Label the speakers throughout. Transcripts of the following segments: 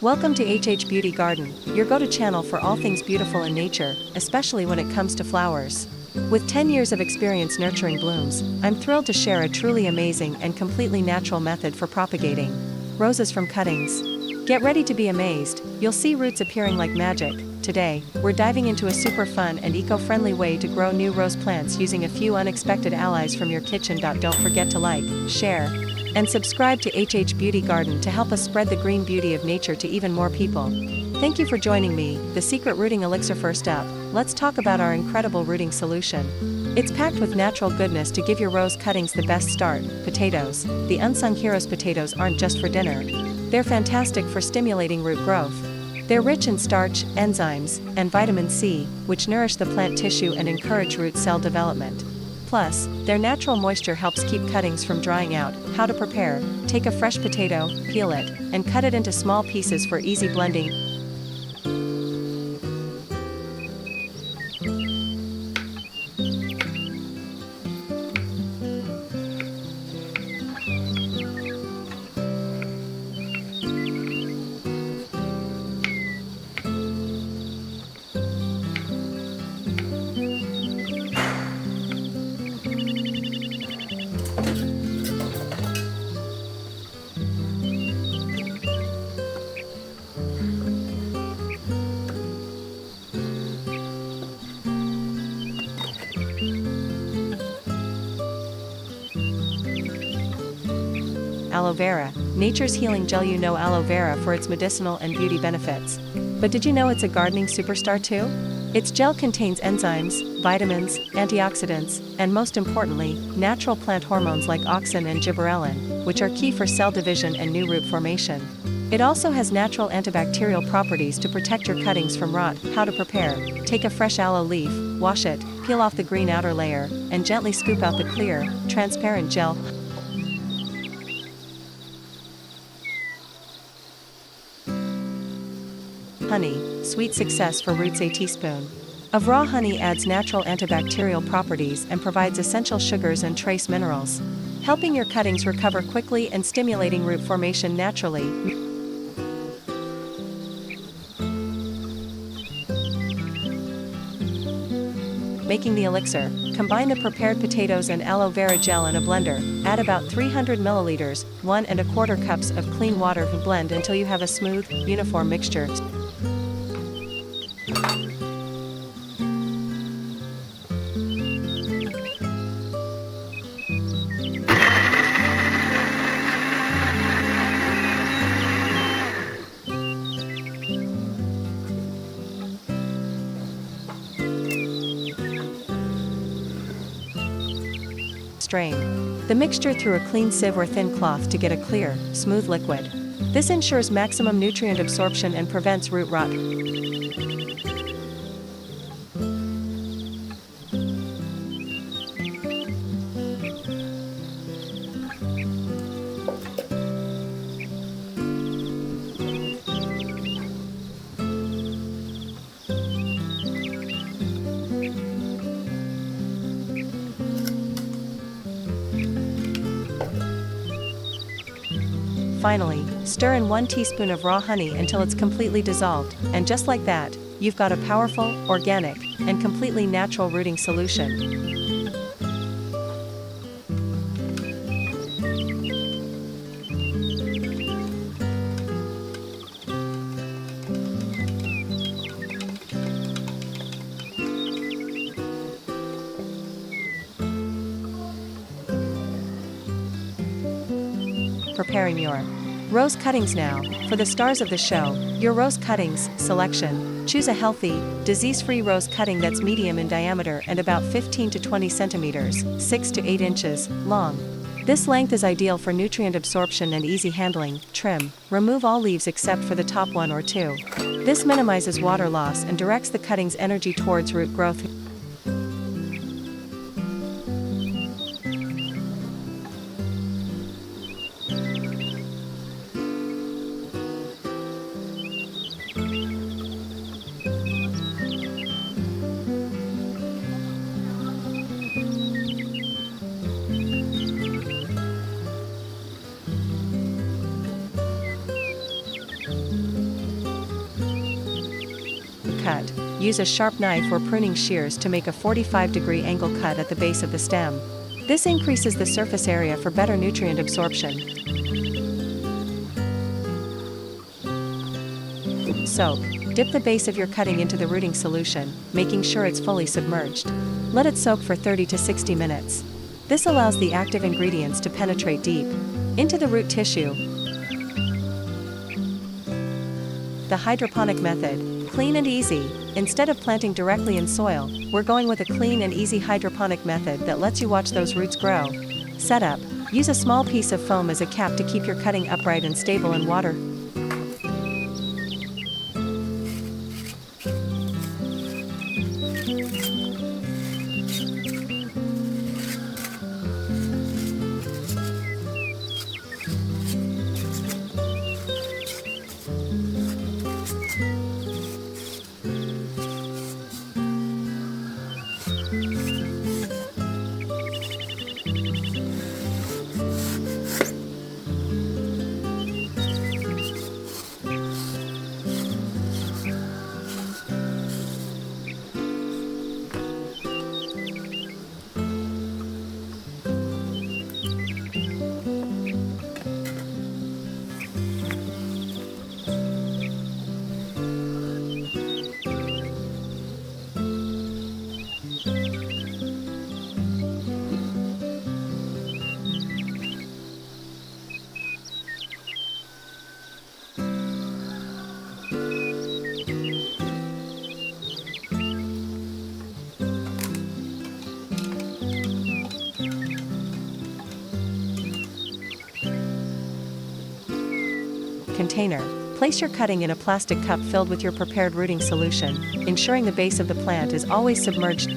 Speaker 1: Welcome to HH Beauty Garden, your go-to channel for all things beautiful in nature, especially when it comes to flowers. With 10 years of experience nurturing blooms, I'm thrilled to share a truly amazing and completely natural method for propagating roses from cuttings. Get ready to be amazed, you'll see roots appearing like magic. Today, we're diving into a super fun and eco-friendly way to grow new rose plants using a few unexpected allies from your kitchen. Don't forget to like, share, and subscribe to HH Beauty Garden to help us spread the green beauty of nature to even more people. Thank you for joining me, the secret rooting elixir. First up, let's talk about our incredible rooting solution. It's packed with natural goodness to give your rose cuttings the best start. Potatoes. The unsung heroes. Potatoes aren't just for dinner. They're fantastic for stimulating root growth. They're rich in starch, enzymes, and vitamin C, which nourish the plant tissue and encourage root cell development. Plus, their natural moisture helps keep cuttings from drying out. How to prepare: take a fresh potato, peel it, and cut it into small pieces for easy blending. Aloe vera, nature's healing gel. You know aloe vera for its medicinal and beauty benefits. But did you know it's a gardening superstar too? Its gel contains enzymes, vitamins, antioxidants, and most importantly, natural plant hormones like auxin and gibberellin, which are key for cell division and new root formation. It also has natural antibacterial properties to protect your cuttings from rot. How to prepare: take a fresh aloe leaf, wash it, peel off the green outer layer, and gently scoop out the clear, transparent gel. Honey, sweet success for roots. A teaspoon of raw honey adds natural antibacterial properties and provides essential sugars and trace minerals, helping your cuttings recover quickly and stimulating root formation naturally. Making the elixir: combine the prepared potatoes and aloe vera gel in a blender, add about 300 milliliters, 1¼ cups of clean water, and blend until you have a smooth, uniform mixture. Strain the mixture through a clean sieve or thin cloth to get a clear, smooth liquid. This ensures maximum nutrient absorption and prevents root rot. Finally, stir in 1 teaspoon of raw honey until it's completely dissolved, and just like that, you've got a powerful, organic, and completely natural rooting solution. Preparing your rose cuttings now. For the stars of the show, your rose cuttings selection. Choose a healthy, disease-free rose cutting that's medium in diameter and about 15 to 20 centimeters, 6 to 8 inches, long. This length is ideal for nutrient absorption and easy handling. Trim. Remove all leaves except for the top 1 or 2. This minimizes water loss and directs the cutting's energy towards root growth. use a sharp knife or pruning shears to make a 45-degree angle cut at the base of the stem. This increases the surface area for better nutrient absorption. Soak. Dip the base of your cutting into the rooting solution, making sure it's fully submerged. Let it soak for 30 to 60 minutes. This allows the active ingredients to penetrate deep into the root tissue. The hydroponic method, clean and easy. Instead of planting directly in soil, we're going with a clean and easy hydroponic method that lets you watch those roots grow. Setup. Use a small piece of foam as a cap to keep your cutting upright and stable in water. Container. Place your cutting in a plastic cup filled with your prepared rooting solution, ensuring the base of the plant is always submerged.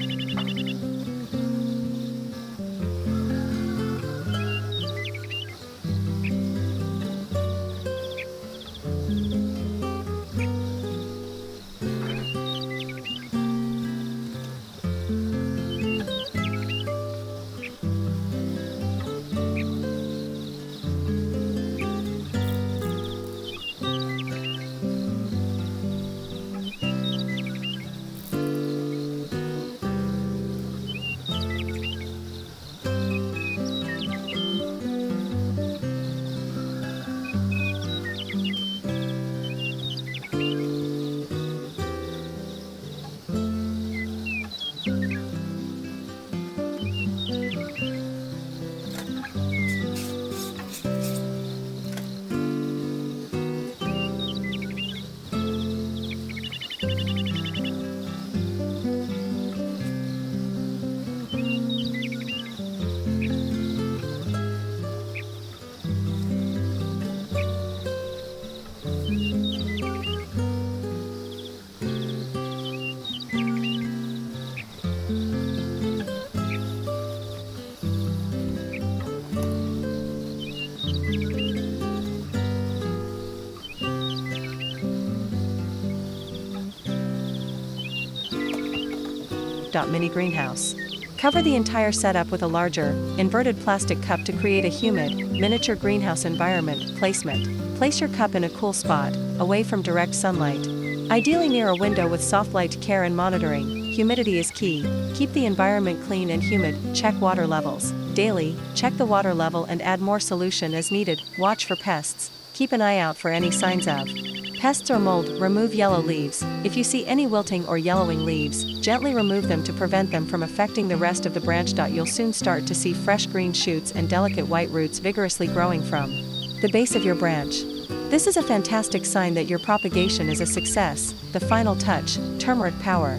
Speaker 1: Mini greenhouse. Cover the entire setup with a larger, inverted plastic cup to create a humid, miniature greenhouse environment. Placement. Place your cup in a cool spot, away from direct sunlight. Ideally near a window with soft light. Care and monitoring. Humidity is key. Keep the environment clean and humid. Check water levels daily. Check the water level and add more solution as needed. Watch for pests. Keep an eye out for any signs of pests or mold. Remove yellow leaves. If you see any wilting or yellowing leaves, gently remove them to prevent them from affecting the rest of the branch. You'll soon start to see fresh green shoots and delicate white roots vigorously growing from the base of your branch. This is a fantastic sign that your propagation is a success. The final touch, turmeric power.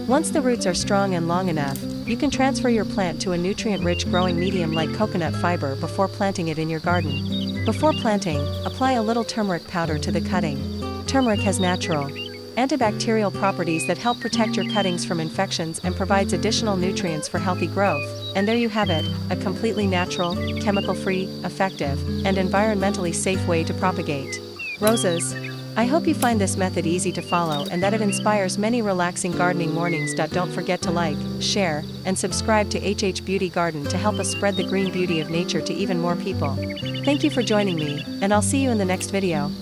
Speaker 1: Once the roots are strong and long enough, you can transfer your plant to a nutrient-rich growing medium like coconut fiber before planting it in your garden. Before planting, apply a little turmeric powder to the cutting. Turmeric has natural antibacterial properties that help protect your cuttings from infections and provides additional nutrients for healthy growth. And there you have it, a completely natural, chemical-free, effective, and environmentally safe way to propagate roses. I hope you find this method easy to follow and that it inspires many relaxing gardening mornings. Don't forget to like, share, and subscribe to HH Beauty Garden to help us spread the green beauty of nature to even more people. Thank you for joining me, and I'll see you in the next video.